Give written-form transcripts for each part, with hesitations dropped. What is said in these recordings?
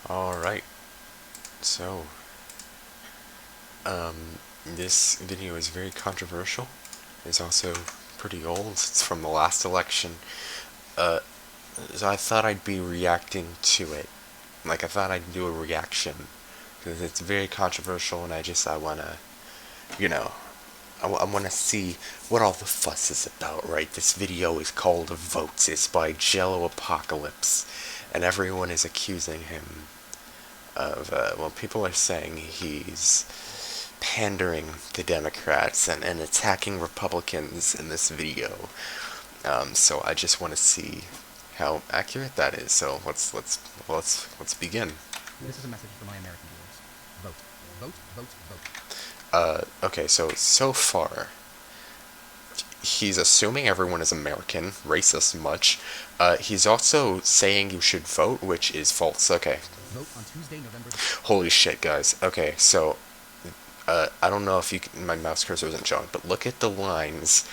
Alright, so, this video is very controversial. It's also pretty old. It's from the last election. Uh, so I thought I'd be reacting to it. Like, I thought I'd do a reaction. Because it's very controversial, and I wanna, you know, I wanna see what all the fuss is about, right? This video is called Votes. It's by JelloApocalypse. And everyone is accusing him of, well, people are saying he's pandering to Democrats and attacking Republicans in this video. So I just want to see how accurate that is. So let's begin. This is a message for my American viewers. Vote. Vote, vote, vote. Okay, so far, he's assuming everyone is American, racist much. He's also saying you should vote, which is false. Okay. Vote on Tuesday, November. Holy shit, guys. Okay, so I don't know if you can, my mouse cursor isn't showing, but look at the lines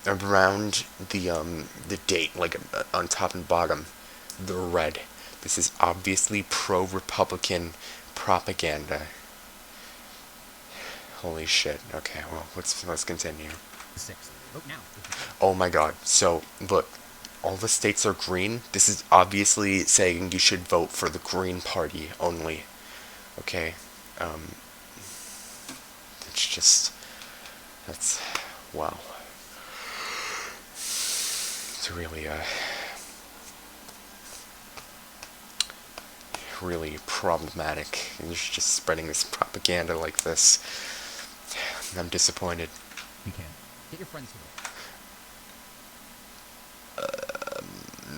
around the date, like on top and bottom, the red. This is obviously pro-Republican propaganda. Holy shit. Okay, well, let's continue. 6th. Vote now. Oh my god. So, look, all the states are green. This is obviously saying you should vote for the Green Party only. Okay? It's just, that's, wow. It's really problematic. You're just spreading this propaganda like this. I'm disappointed. You can. Get your friends to vote.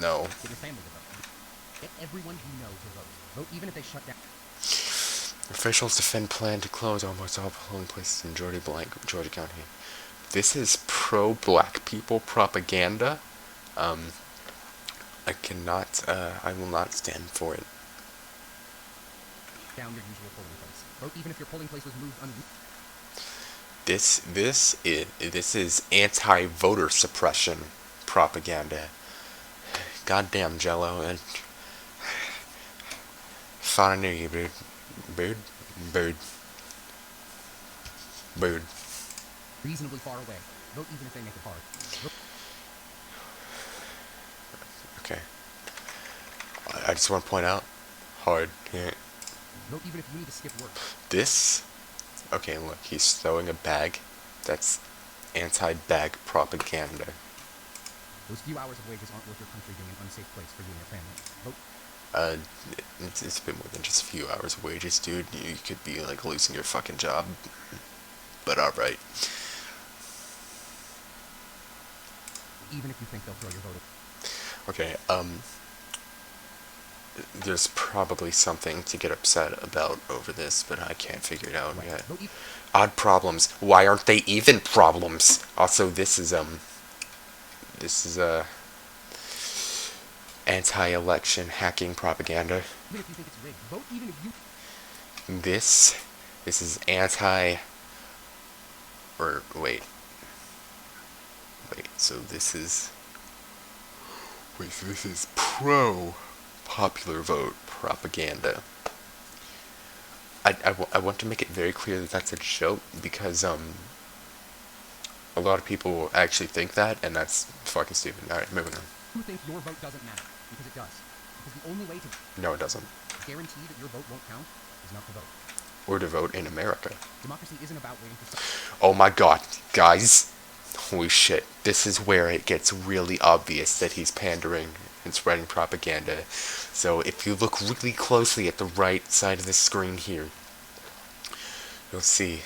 No. Get your family to vote. Get everyone you know to vote. Vote even if they shut down. Officials defend plan to close almost all polling places in Georgia County. This is pro-black people propaganda. I will not stand for it. Down your usual polling place. Vote even if your polling place was moved This is anti-voter suppression propaganda. Goddamn, Jello, and thought I knew you, dude. Bird. reasonably far away. Vote even if they make it hard. Vote. Okay. I just want to point out, hard. Yeah. Vote even if you need to skip work. This, okay, look, he's throwing a bag. That's anti-bag propaganda. Those few hours of wages aren't worth your country being an unsafe place for you and your family. Vote. It's a bit more than just a few hours of wages, dude. You could be, like, losing your fucking job. But alright. Even if you think they'll throw your vote. Okay, there's probably something to get upset about over this, but I can't figure it out yet. Odd problems. Why aren't they even problems? Also, this is anti-election hacking propaganda. Even if you think it's rigged. Vote even if you... This is anti... Or, wait, so this is... Wait, so this is pro-popular vote propaganda. I want to make it very clear that that's a joke, because, a lot of people actually think that, and that's fucking stupid. Alright, moving on. You think your vote doesn't matter, because it does. Because the only way to... No, it doesn't. Guarantee that your vote won't count is not to vote. Or to vote in America. Democracy isn't about waiting for... Oh my god, guys. Holy shit. This is where it gets really obvious that he's pandering and spreading propaganda. So if you look really closely at the right side of the screen here, you'll see,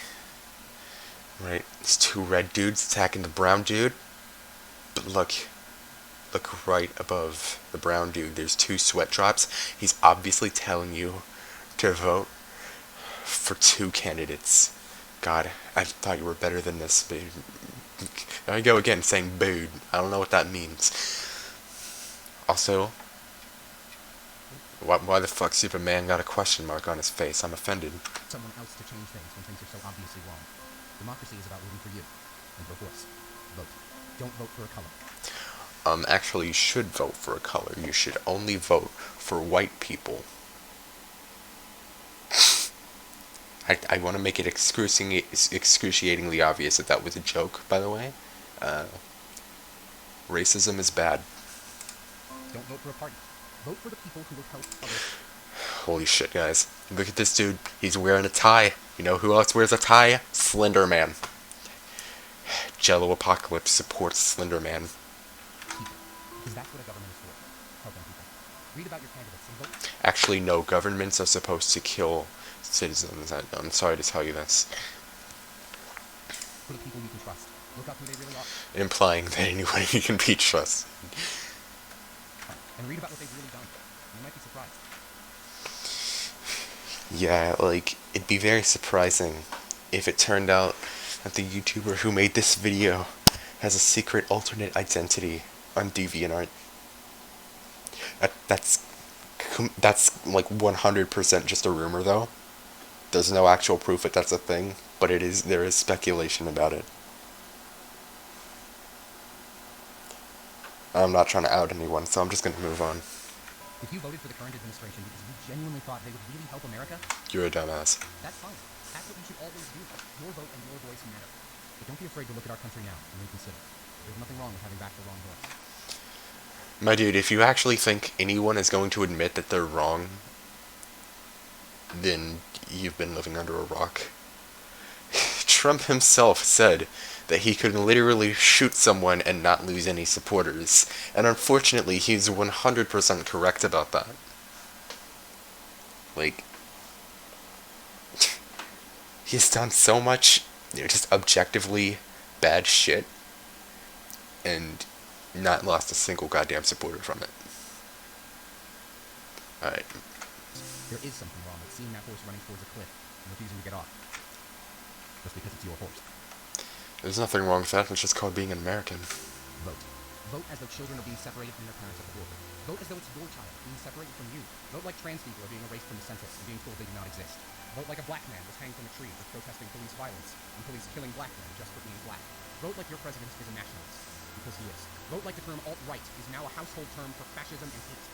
right, it's two red dudes attacking the brown dude. But look right above the brown dude, there's two sweat drops. He's obviously telling you to vote for two candidates. God, I thought you were better than this, but there you go again, saying booed. I don't know what that means. Also, why the fuck Superman got a question mark on his face? I'm offended. Someone else to change things when things are so obviously wrong. Democracy is about voting for you and your voice. Vote. Don't vote for a color. Actually, you should vote for a color. You should only vote for white people. I want to make it excruciatingly obvious that that was a joke, by the way. Racism is bad. Don't vote for a party. Vote for the people who will help others. Holy shit, guys. Look at this dude. He's wearing a tie. You know who else wears a tie? Slender Man. JelloApocalypse supports Slender Man. People. Because that's what a government is for. Helping people. Read about your candidates and vote. Actually, no. Governments are supposed to kill citizens. I'm sorry to tell you this. For the people you can trust. Look up who they really are. Implying that anyone you can be trusted. And read about what they've really done. You might be surprised. Yeah, like, it'd be very surprising if it turned out that the YouTuber who made this video has a secret alternate identity on DeviantArt. That's like 100% just a rumor, though. There's no actual proof that that's a thing, but there is speculation about it. I'm not trying to out anyone, so I'm just gonna move on. If you voted for the current administration because you genuinely thought they would really help America, You're a dumbass. that's fine. That's what you should always do. Your vote and your voice matter. But don't be afraid to look at our country now and reconsider. There's nothing wrong with having backed the wrong horse. My dude, if you actually think anyone is going to admit that they're wrong, then you've been living under a rock. Trump himself said that he could literally shoot someone and not lose any supporters, and unfortunately he's 100% correct about that. Like, he's done so much, just objectively bad shit, and not lost a single goddamn supporter from it. Alright. There is something wrong with seeing that horse running towards a cliff and refusing to get off. Just because it's your horse. There's nothing wrong with that, it's just called being an American. Vote. Vote as though children are being separated from their parents at the border. Vote as though it's your child being separated from you. Vote like trans people are being erased from the census and being told they do not exist. Vote like a black man was hanged from a tree for protesting police violence and police killing black men just for being black. Vote like your president is a nationalist, because he is. Vote like the term alt-right is now a household term for fascism and hate,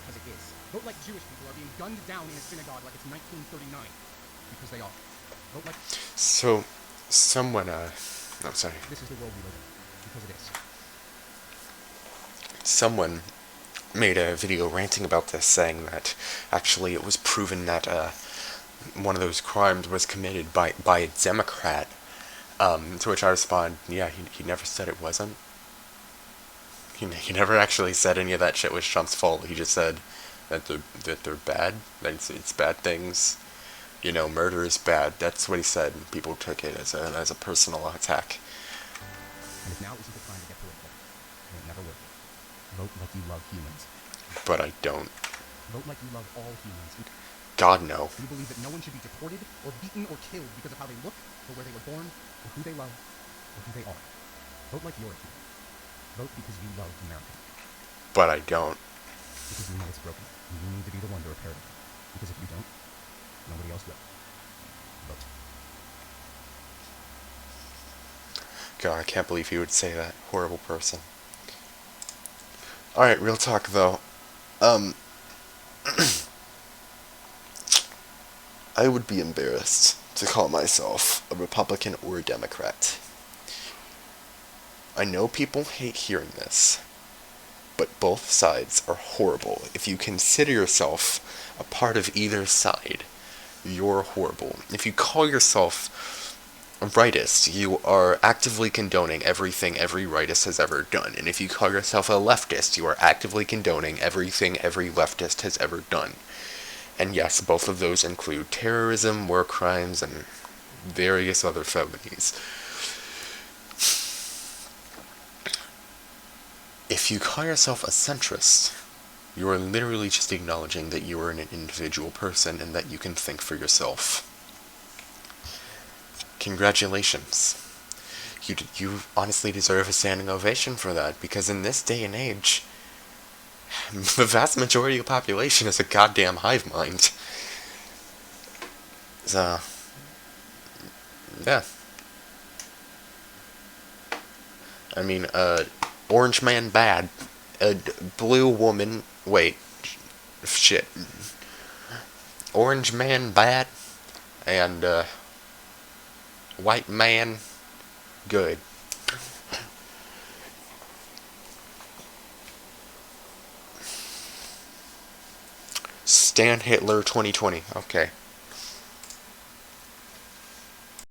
because it is. Vote like Jewish people are being gunned down in a synagogue like it's 1939, because they are. Vote like... So, someone, I'm sorry. This is the world we live in, because it is. Someone made a video ranting about this, saying that actually it was proven that one of those crimes was committed by a Democrat. To which I respond, yeah, he never said it wasn't. He never actually said any of that shit was Trump's fault. He just said that they're bad, that it's bad things. You know, murder is bad. That's what he said. People took it as a personal attack. And if now isn't the time to get political, then it never will. Vote like you love humans. But I don't. Vote like you love all humans. God, no. You believe that no one should be deported, or beaten, or killed because of how they look, or where they were born, or who they love, or who they are. Vote like you're a human. Vote because you love America. But I don't. Because you know it's broken, and you need to be the one to repair it. Because if you don't, nobody else will. Vote. God, I can't believe he would say that. Horrible person. Alright, real talk though. I would be embarrassed to call myself a Republican or a Democrat. I know people hate hearing this, but both sides are horrible. If you consider yourself a part of either side, you're horrible. If you call yourself a rightist, you are actively condoning everything every rightist has ever done. And if you call yourself a leftist, you are actively condoning everything every leftist has ever done. And yes, both of those include terrorism, war crimes, and various other felonies. If you call yourself a centrist, you are literally just acknowledging that you are an individual person and that you can think for yourself. Congratulations. You honestly deserve a standing ovation for that, because in this day and age, the vast majority of the population is a goddamn hive mind. So, yeah. I mean, orange man bad. Blue woman, wait, shit. Orange man bad. And white man, good. Stan Hitler 2020. Okay.